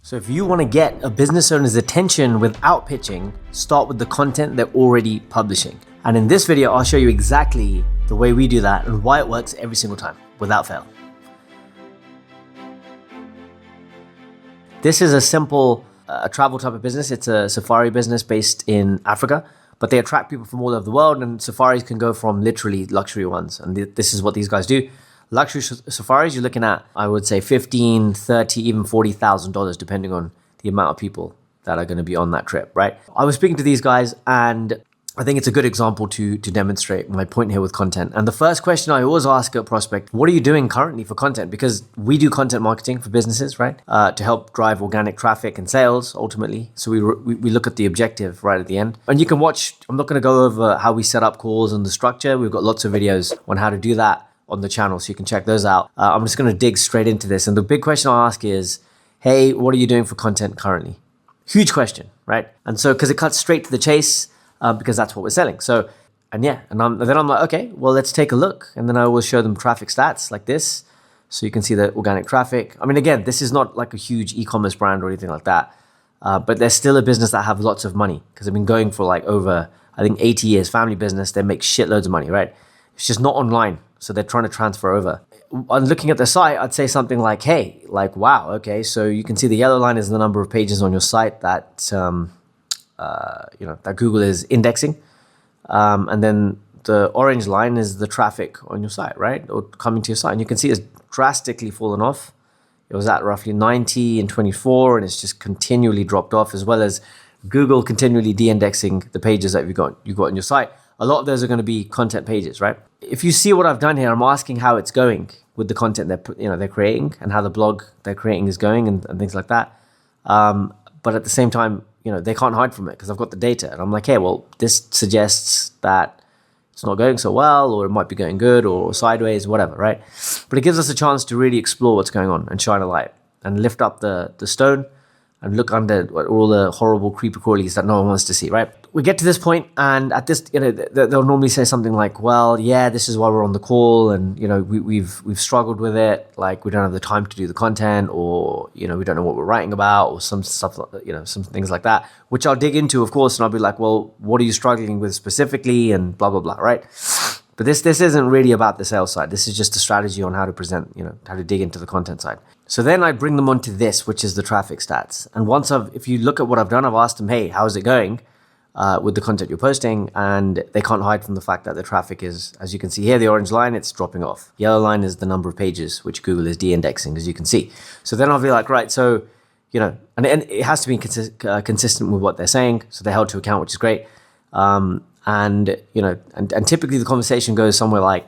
So if you want to get a business owner's attention without pitching, start with the content they're already publishing. And in this video, I'll show you exactly the way we do that and why it works every single time, without fail. This is a simple travel type of business. It's a safari business based in Africa, but they attract people from all over the world, and safaris can go from literally luxury ones. And this is what these guys do. Luxury safaris, you're looking at, I would say, $15,000, $30,000, even $40,000, depending on the amount of people that are going to be on that trip, right? I was speaking to these guys, and I think it's a good example to demonstrate my point here with content. And the first question I always ask a prospect, what are you doing currently for content? Because we do content marketing for businesses, right? To help drive organic traffic and sales, ultimately. So we look at the objective right at the end. And you can watch, I'm not going to go over how we set up calls and the structure. We've got lots of videos on how to do that on the channel, so you can check those out. I'm just going to dig straight into this. And the big question I'll ask is, hey, what are you doing for content currently? Huge question, right? And so, because it cuts straight to the chase, because that's what we're selling. So, and then I'm like, okay, well, let's take a look. And then I always show them traffic stats like this. So you can see the organic traffic. I mean, again, this is not like a huge e-commerce brand or anything like that. But they're still a business that have lots of money because they've been going for like over, I think, 80 years, family business. They make shitloads of money, right? It's just not online. So they're trying to transfer over. On looking at the site, I'd say something like, hey, like, wow, okay. So you can see the yellow line is the number of pages on your site that, that Google is indexing. And then the orange line is the traffic on your site, right? Or coming to your site. And you can see it's drastically fallen off. It was at roughly 90 in 24, and it's just continually dropped off, as well as Google continually de-indexing the pages that you've got on your site. A lot of those are going to be content pages, right? If you see what I've done here, I'm asking how it's going with the content they're creating and how the blog they're creating is going and things like that. But at the same time, they can't hide from it because I've got the data. And I'm like, hey, well, this suggests that it's not going so well, or it might be going good or sideways, whatever, right? But it gives us a chance to really explore what's going on and shine a light and lift up the stone and look under all the horrible creepy crawlies that no one wants to see, right? We get to this point, and at this, they'll normally say something like, well, yeah, this is why we're on the call, and, we've struggled with it, like we don't have the time to do the content, or, we don't know what we're writing about, or some stuff, some things like that, which I'll dig into, of course, and I'll be like, well, what are you struggling with specifically, and blah, blah, blah, right? But this isn't really about the sales side. This is just a strategy on how to present, how to dig into the content side. So then I bring them onto this, which is the traffic stats. And if you look at what I've done, I've asked them, hey, how's it going with the content you're posting? And they can't hide from the fact that the traffic is, as you can see here, the orange line, it's dropping off. Yellow line is the number of pages, which Google is de-indexing, as you can see. So then I'll be like, right, so, and it has to be consistent with what they're saying. So they're held to account, which is great. And typically the conversation goes somewhere like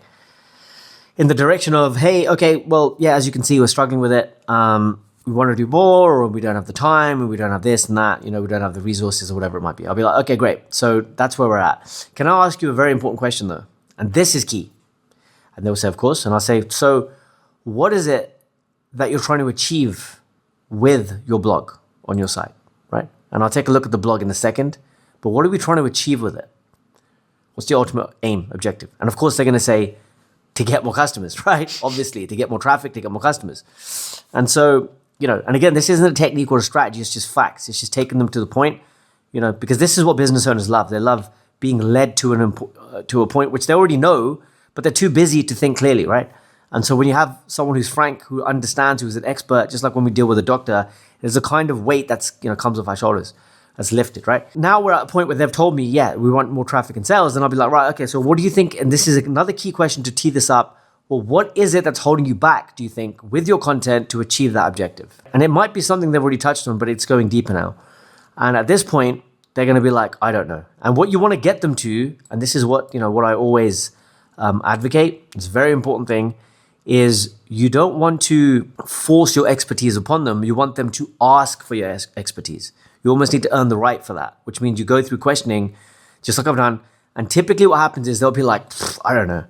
in the direction of, hey, okay, well, yeah, as you can see, we're struggling with it. We want to do more, or we don't have the time, or we don't have this and that, we don't have the resources or whatever it might be. I'll be like, okay, great. So that's where we're at. Can I ask you a very important question though? And this is key. And they'll say, of course. And I'll say, so what is it that you're trying to achieve with your blog on your site, right? And I'll take a look at the blog in a second, but what are we trying to achieve with it? What's the ultimate aim, objective? And of course, they're going to say, to get more customers, right? Obviously, to get more traffic, to get more customers. And so, and again, this isn't a technique or a strategy, it's just facts. It's just taking them to the point, because this is what business owners love. They love being led to a point which they already know, but they're too busy to think clearly, right? And so when you have someone who's frank, who understands, who's an expert, just like when we deal with a doctor, there's a kind of weight that's, comes off our shoulders. That's lifted, right? Now we're at a point where they've told me, yeah, we want more traffic and sales. And I'll be like, right, okay, so what do you think? And this is another key question to tee this up. Well, what is it that's holding you back, do you think, with your content to achieve that objective? And it might be something they've already touched on, but it's going deeper now. And at this point, they're going to be like, I don't know. And what you want to get them to, and this is what, what I always advocate, it's a very important thing, is you don't want to force your expertise upon them. You want them to ask for your expertise. You almost need to earn the right for that, which means you go through questioning, just like I've done. And typically what happens is they'll be like, I don't know,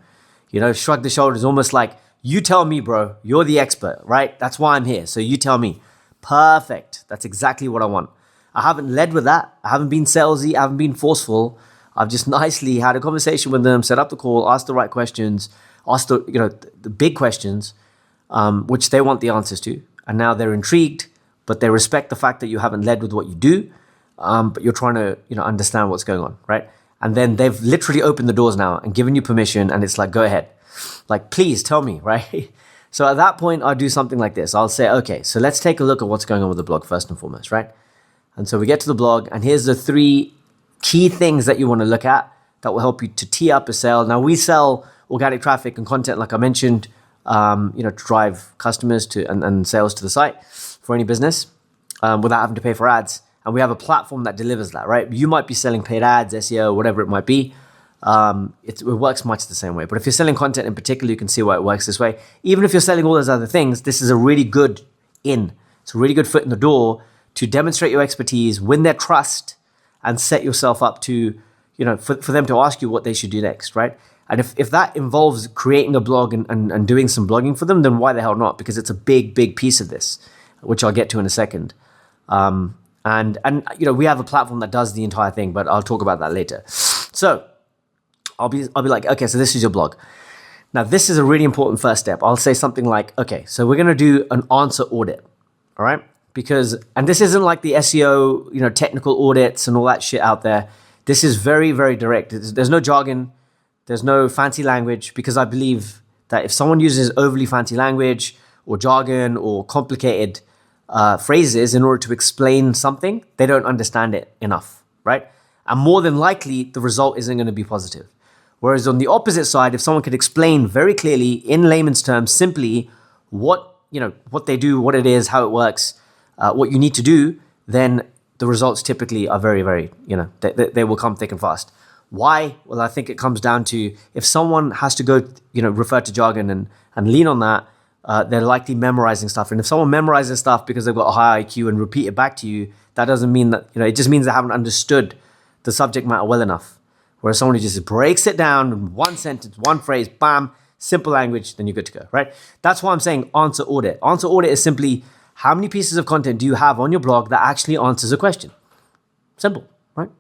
shrug the shoulders, almost like, you tell me, bro, you're the expert, right? That's why I'm here. So you tell me. Perfect. That's exactly what I want. I haven't led with that. I haven't been salesy. I haven't been forceful. I've just nicely had a conversation with them, set up the call, asked the right questions, asked the big questions, which they want the answers to. And now they're intrigued but they respect the fact that you haven't led with what you do, but you're trying to, understand what's going on, right? And then they've literally opened the doors now and given you permission, and it's like, go ahead. Like, please tell me, right? So at that point, I'll do something like this. I'll say, okay, so let's take a look at what's going on with the blog first and foremost, right? And so we get to the blog, and here's the 3 key things that you want to look at that will help you to tee up a sale. Now, we sell organic traffic and content, like I mentioned, to drive customers to and sales to the site for any business without having to pay for ads. And we have a platform that delivers that, right? You might be selling paid ads, SEO, whatever it might be. It works much the same way. But if you're selling content in particular, you can see why it works this way. Even if you're selling all those other things, this is a really good it's a really good foot in the door to demonstrate your expertise, win their trust, and set yourself up to, for them to ask you what they should do next, right? And if that involves creating a blog and doing some blogging for them, then why the hell not? Because it's a big, big piece of this, which I'll get to in a second. And we have a platform that does the entire thing, but I'll talk about that later. So I'll be like, okay, so this is your blog. Now, this is a really important first step. I'll say something like, okay, so we're going to do an answer audit, all right? And this isn't like the SEO, technical audits and all that shit out there. This is very, very direct. There's no jargon. There's no fancy language, because I believe that if someone uses overly fancy language or jargon or complicated phrases in order to explain something, they don't understand it enough, right? And more than likely, the result isn't going to be positive. Whereas on the opposite side, if someone could explain very clearly in layman's terms, simply what they do, what it is, how it works, what you need to do, then the results typically are very, very, they will come thick and fast. Why? Well, I think it comes down to, if someone has to go, refer to jargon and lean on that, they're likely memorizing stuff. And if someone memorizes stuff because they've got a high IQ and repeat it back to you, that doesn't mean that, it just means they haven't understood the subject matter well enough. Whereas someone who just breaks it down in one sentence, one phrase, bam, simple language, then you're good to go, right? That's why I'm saying answer audit. Answer audit is simply, how many pieces of content do you have on your blog that actually answers a question? Simple, right?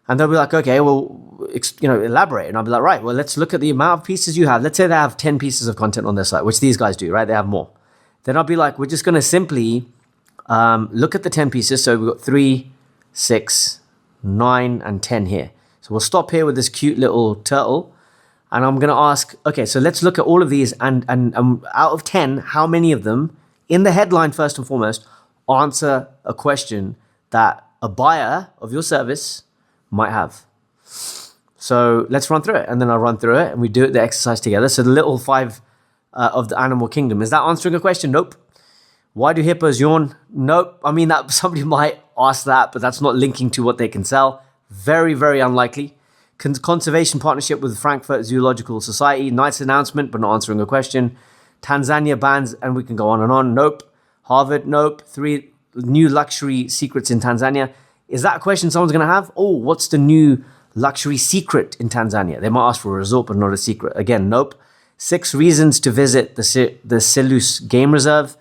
And they'll be like, okay, well, elaborate. And I'll be like, right, well, let's look at the amount of pieces you have. Let's say they have 10 pieces of content on their site, which these guys do, right? They have more. Then I'll be like, we're just going to simply look at the 10 pieces. So we've got 3, 6, 9, and 10 here. So we'll stop here with this cute little turtle. And I'm going to ask, okay, so let's look at all of these. And out of 10, how many of them, in the headline first and foremost, answer a question that a buyer of your service might have? So let's run through it. And then I'll run through it and we do the exercise together. So the little 5 of the animal kingdom. Is that answering a question? Nope. Why do hippos yawn? Nope. I mean, that somebody might ask that, but that's not linking to what they can sell. Very, very unlikely. Conservation partnership with Frankfurt Zoological Society. Nice announcement, but not answering a question. Tanzania bans, and we can go on and on. Nope. Harvard, nope. 3 new luxury secrets in Tanzania. Is that a question someone's going to have? Oh, what's the new luxury secret in Tanzania? They might ask for a resort, but not a secret. Again, nope. 6 reasons to visit the Selous Game Reserve.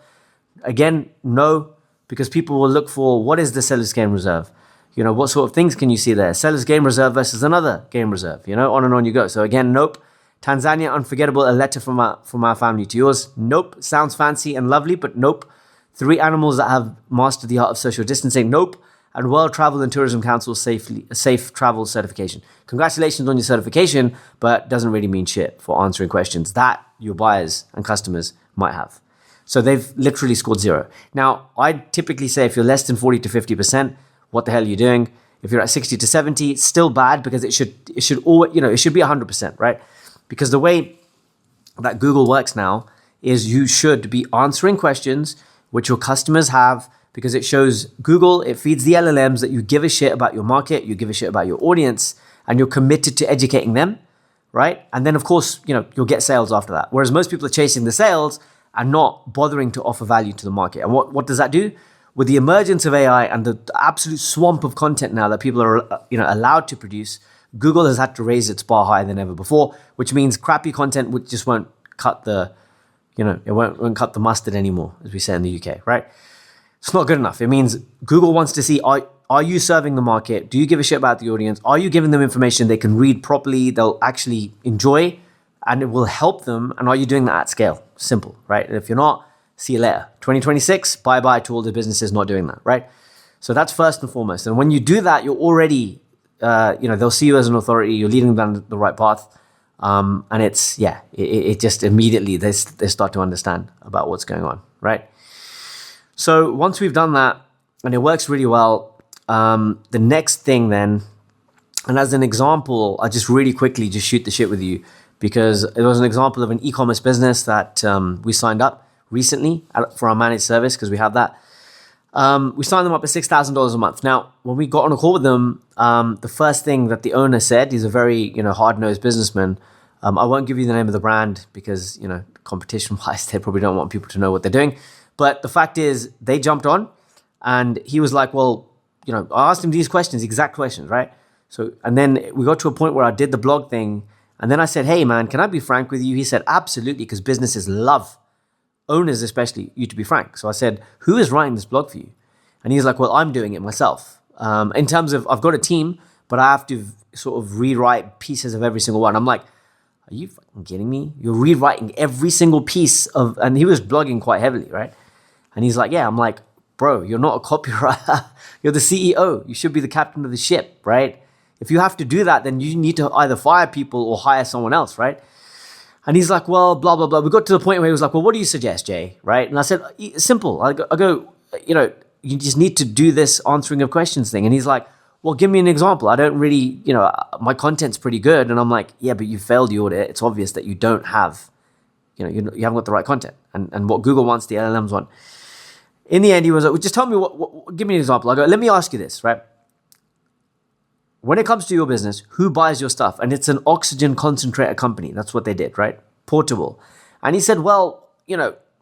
Again, no, because people will look for, what is the Selous Game Reserve? What sort of things can you see there? Selous Game Reserve versus another game reserve, on and on you go. So again, nope. Tanzania, unforgettable, a letter from our family to yours. Nope. Sounds fancy and lovely, but nope. 3 animals that have mastered the art of social distancing. Nope. And World Travel and Tourism Council safe travel certification. Congratulations on your certification, but doesn't really mean shit for answering questions that your buyers and customers might have. So they've literally scored 0. Now, I typically say if you're less than 40 to 50%, what the hell are you doing? If you're at 60 to 70, it's still bad, because it should always, it should be 100%, right? Because the way that Google works now is you should be answering questions which your customers have, because it shows Google, it feeds the LLMs that you give a shit about your market, you give a shit about your audience, and you're committed to educating them, right? And then of course, you'll get sales after that. Whereas most people are chasing the sales and not bothering to offer value to the market. And what does that do? With the emergence of AI and the absolute swamp of content now that people are allowed to produce, Google has had to raise its bar higher than ever before, which means crappy content just won't cut the, it won't cut the mustard anymore, as we say in the UK, right? It's not good enough. It means Google wants to see, are you serving the market? Do you give a shit about the audience? Are you giving them information they can read properly, they'll actually enjoy, and it will help them? And are you doing that at scale? Simple, right? And if you're not, See you later. 2026, bye-bye to all the businesses not doing that, right? So that's first and foremost. And when you do that, you're already, they'll see you as an authority. You're leading them down the right path. And it just immediately, they start to understand about what's going on, right? So once we've done that, and it works really well, the next thing then, and as an example, I'll just really quickly just shoot the shit with you, because it was an example of an e-commerce business that we signed up recently for our managed service, because we have that. We signed them up at $6,000 a month. Now, when we got on a call with them, the first thing that the owner said, he's a very, hard-nosed businessman. I won't give you the name of the brand because, competition-wise, they probably don't want people to know what they're doing. But the fact is, they jumped on, and he was like, well, I asked him these questions, exact questions, right? So, and then we got to a point where I did the blog thing, and then I said, hey, man, can I be frank with you? He said, absolutely, because businesses love, owners especially, you to be frank. So I said, who is writing this blog for you? And he's like, well, I'm doing it myself. In terms of, I've got a team, but I have to sort of rewrite pieces of every single one. I'm like, are you fucking kidding me? You're rewriting every single piece of, and he was blogging quite heavily, right? And he's like, yeah. I'm like, bro, you're not a copywriter. You're the CEO. You should be the captain of the ship, right? If you have to do that, then you need to either fire people or hire someone else, right? And he's like, well, blah, blah, blah. We got to the point where he was like, well, what do you suggest, Jay? Right? And I said, simple. I go, you just need to do this answering of questions thing. And he's like, well, give me an example. I don't really, my content's pretty good. And I'm like, yeah, but you failed the audit. It's obvious that you don't have, you haven't got the right content. And what Google wants, the LLMs want. In the end, he was like, well, just tell me what, give me an example. I go, let me ask you this, right? When it comes to your business, who buys your stuff? And it's an oxygen concentrator company. That's what they did, right? Portable. And he said, well,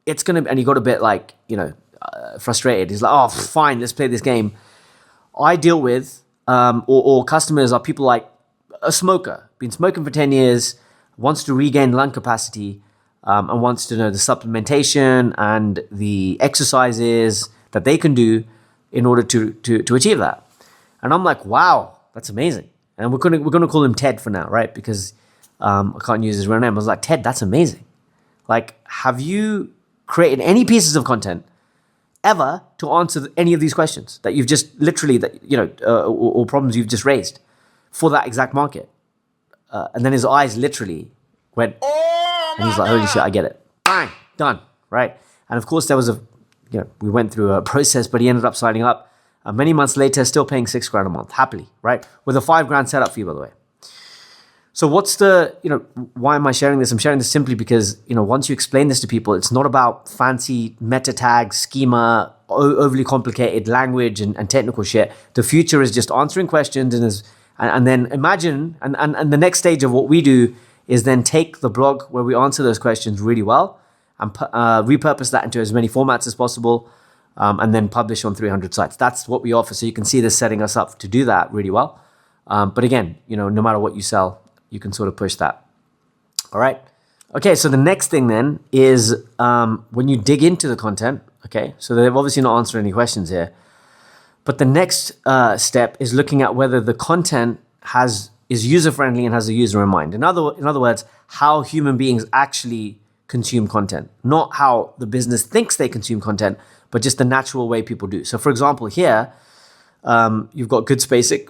it's going to, and he got a bit like, frustrated. He's like, oh, fine, let's play this game. I deal with, or customers are people like a smoker, been smoking for 10 years, wants to regain lung capacity, and wants to know the supplementation and the exercises that they can do in order to achieve that. And I'm like, wow, that's amazing. And we're gonna call him Ted for now, right? Because I can't use his real name. I was like, Ted, that's amazing. Like, have you created any pieces of content ever to answer any of these questions that you've just literally, or problems you've just raised for that exact market? And then his eyes literally went, and he's like, holy shit, I get it. Bang, done, right? And of course, there was we went through a process, but he ended up signing up. Many months later, still paying $6,000 a month, happily, right? With a $5,000 setup fee, by the way. So what's the, why am I sharing this? I'm sharing this simply because, once you explain this to people, it's not about fancy meta tags, schema, overly complicated language and technical shit. The future is just answering questions and then imagine, and the next stage of what we do is then take the blog where we answer those questions really well and repurpose that into as many formats as possible. And then publish on 300 sites. That's what we offer. So you can see this setting us up to do that really well. But again, no matter what you sell, you can sort of push that. All right. Okay. So the next thing then is when you dig into the content. Okay. So they've obviously not answered any questions here. But the next step is looking at whether the content is user-friendly and has a user in mind. In other words, how human beings actually consume content, not how the business thinks they consume content, but just the natural way people do. So for example, here, you've got good spacing,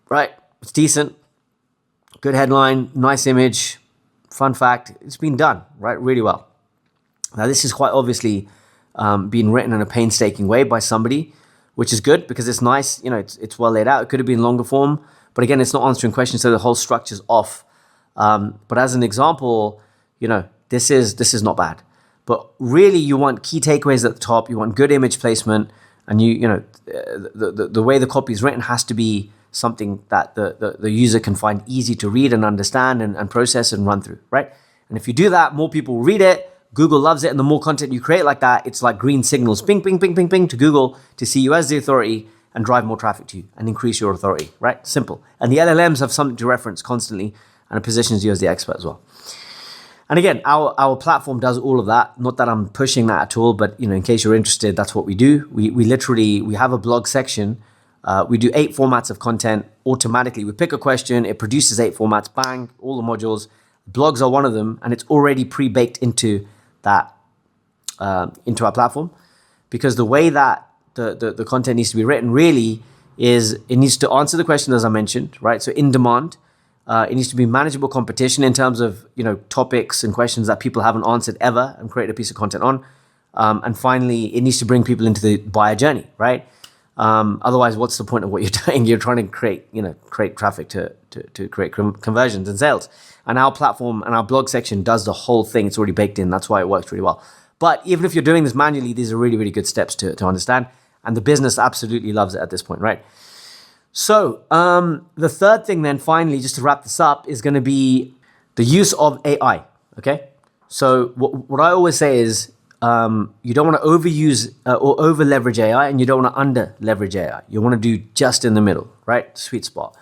right? It's decent, good headline, nice image, fun fact. It's been done, right? Really well. Now this is quite obviously been written in a painstaking way by somebody, which is good because it's nice, it's well laid out. It could have been longer form, but again, it's not answering questions, so the whole structure's off. But as an example, this is not bad. But really, you want key takeaways at the top. You want good image placement, and the way the copy is written has to be something that the user can find easy to read and understand and process and run through, right? And if you do that, more people read it. Google loves it, and the more content you create like that, it's like green signals, ping, ping, ping, ping, ping, to Google to see you as the authority and drive more traffic to you and increase your authority, right? Simple. And the LLMs have something to reference constantly, and it positions you as the expert as well. And again, our platform does all of that. Not that I'm pushing that at all, but in case you're interested, that's what we do. We literally have a blog section. We do 8 formats of content automatically. We pick a question, it produces 8 formats, bang, all the modules. Blogs are one of them, and it's already pre-baked into that into our platform, because the way that the content needs to be written really is it needs to answer the question as I mentioned, right? So in demand, it needs to be manageable competition in terms of topics and questions that people haven't answered ever and create a piece of content on. And finally, it needs to bring people into the buyer journey, right? Otherwise, what's the point of what you're doing? You're trying to create traffic to create conversions and sales. And our platform and our blog section does the whole thing. It's already baked in. That's why it works really well. But even if you're doing this manually, these are really, really good steps to understand. And the business absolutely loves it at this point, right? So the third thing then, finally, just to wrap this up, is going to be the use of AI, okay? So what I always say is you don't want to overuse or over leverage AI, and you don't want to under leverage AI. You want to do just in the middle, right? Sweet spot.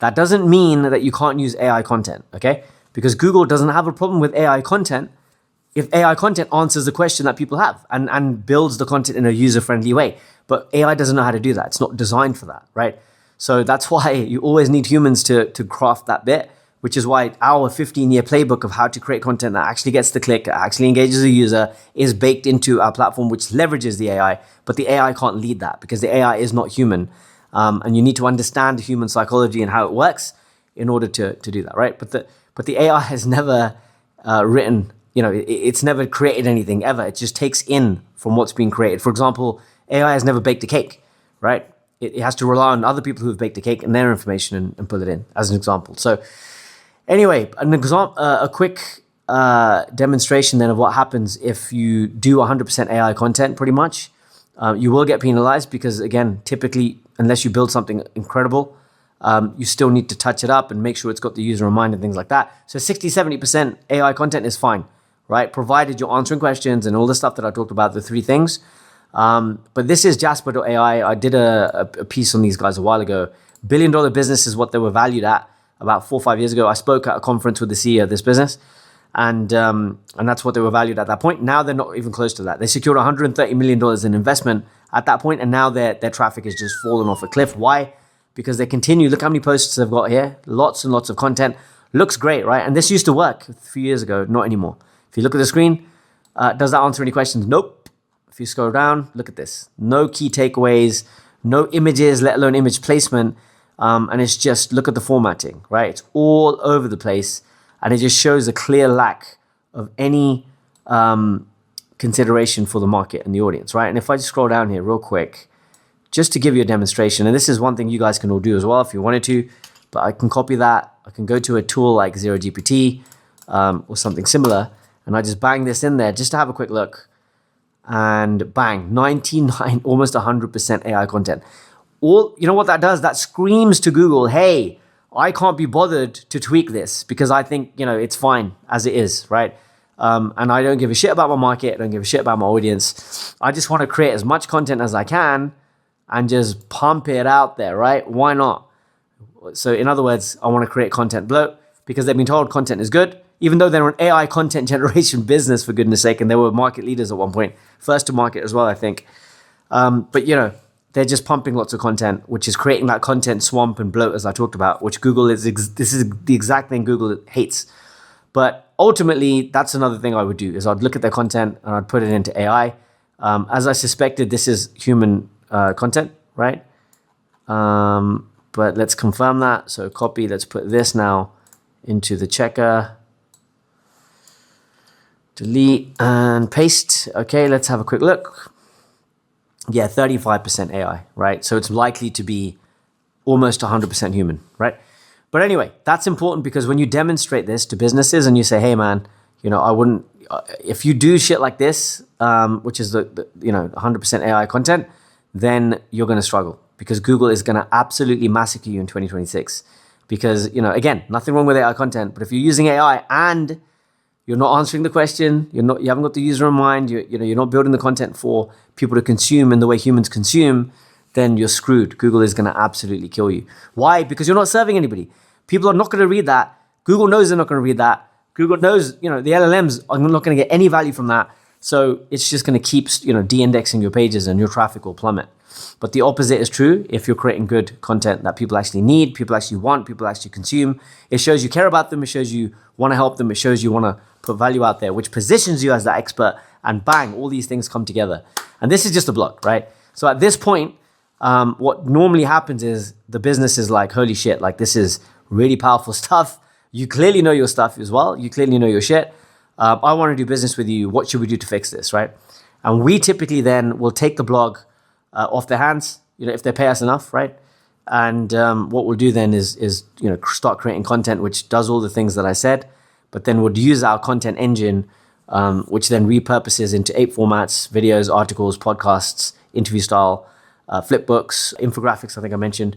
That doesn't mean that you can't use AI content, okay? Because Google doesn't have a problem with AI content if AI content answers the question that people have and builds the content in a user-friendly way. But AI doesn't know how to do that. It's not designed for that, right? So that's why you always need humans to craft that bit, which is why our 15-year playbook of how to create content that actually gets the click, actually engages the user, is baked into our platform, which leverages the AI. But the AI can't lead that because the AI is not human. And you need to understand human psychology and how it works in order to do that, right? But the AI has never written, it's never created anything ever. It just takes in from what's being created. For example, AI has never baked a cake, right? It has to rely on other people who have baked a cake and their information and put it in as an example. So anyway, a quick demonstration then of what happens if you do 100% AI content pretty much. You will get penalized because, again, typically, unless you build something incredible, you still need to touch it up and make sure it's got the user in mind and things like that. So 60-70% AI content is fine, right? Provided you're answering questions and all the stuff that I talked about, the three things. But this is Jasper.ai. I did a piece on these guys a while ago. $1 billion business is what they were valued at about 4 or 5 years ago. I spoke at a conference with the CEO of this business, and that's what they were valued at that point. Now they're not even close to that. They secured $130 million in investment at that point, and now their traffic has just fallen off a cliff. Why? Because they continue. Look how many posts they've got here. Lots and lots of content. Looks great, right? And this used to work a few years ago, not anymore. If you look at the screen, does that answer any questions? Nope. If you scroll down, look at this. No key takeaways, no images, let alone image placement. And it's just, look at the formatting, right? It's all over the place. And it just shows a clear lack of any consideration for the market and the audience, right? And if I just scroll down here real quick, just to give you a demonstration, and this is one thing you guys can all do as well if you wanted to, but I can copy that. I can go to a tool like ZeroGPT or something similar, and I just bang this in there just to have a quick look. And bang, 99, almost 100% AI content. You know what that does? That screams to Google, hey, I can't be bothered to tweak this because I think, it's fine as it is, right? And I don't give a shit about my market. I don't give a shit about my audience. I just want to create as much content as I can and just pump it out there, right? Why not? So in other words, I want to create content bloat because they've been told content is good, even though they're an AI content generation business, for goodness sake, and they were market leaders at one point, first to market as well, I think. But they're just pumping lots of content, which is creating that content swamp and bloat, as I talked about, which Google this is the exact thing Google hates. But ultimately, that's another thing I would do, is I'd look at their content and I'd put it into AI. As I suspected, this is human content, right? But let's confirm that. So copy, let's put this now into the checker. Delete and paste. Okay, let's have a quick look. Yeah, 35% AI, right? So it's likely to be almost 100% human, right? But anyway, that's important because when you demonstrate this to businesses and you say, hey man, I wouldn't, if you do shit like this, which is the 100% AI content, then you're going to struggle because Google is going to absolutely massacre you in 2026. Because, again, nothing wrong with AI content, but if you're using AI and you're not answering the question, you haven't got the user in mind, you're not building the content for people to consume in the way humans consume, then you're screwed. Google is going to absolutely kill you. Why? Because you're not serving anybody. People are not going to read that. Google knows they're not going to read that. Google knows, the LLMs are not going to get any value from that. So it's just going to keep, de-indexing your pages and your traffic will plummet. But the opposite is true if you're creating good content that people actually need, people actually want, people actually consume. It shows you care about them. It shows you want to help them. It shows you want to put value out there, which positions you as that expert and bang, all these things come together. And this is just a blog, right? So at this point, what normally happens is the business is like, holy shit, like this is really powerful stuff. You clearly know your stuff as well. You clearly know your shit. I want to do business with you. What should we do to fix this, right? And we typically then will take the blog off their hands, if they pay us enough, right? And what we'll do then is start creating content which does all the things that I said, but then we'll use our content engine, which then repurposes into 8 formats: videos, articles, podcasts, interview style, flip books, infographics, I think I mentioned.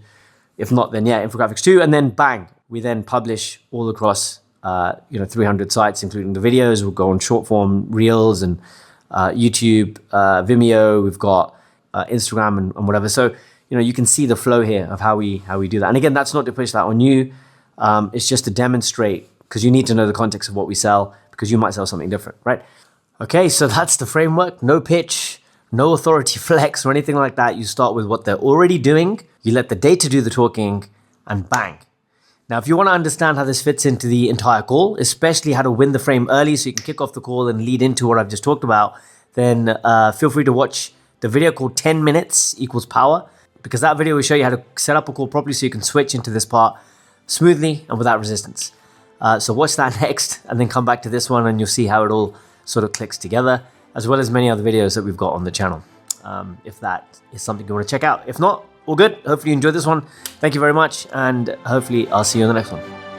If not, then yeah, infographics too. And then bang, we then publish all across 300 sites, including the videos. We'll go on short form reels and YouTube, Vimeo. We've got Instagram and whatever. So you can see the flow here of how we do that. And again, that's not to push that on you. It's just to demonstrate, because you need to know the context of what we sell, because you might sell something different, right? Okay, so that's the framework. No pitch, no authority flex or anything like that. You start with what they're already doing. You let the data do the talking, and bang. Now, if you want to understand how this fits into the entire call, especially how to win the frame early so you can kick off the call and lead into what I've just talked about, then feel free to watch the video called 10 Minutes Equals Power, because that video will show you how to set up a call properly so you can switch into this part smoothly and without resistance. So watch that next, and then come back to this one and you'll see how it all sort of clicks together, as well as many other videos that we've got on the channel, if that is something you want to check out. If not, all good. Hopefully you enjoyed this one. Thank you very much, and hopefully I'll see you in the next one.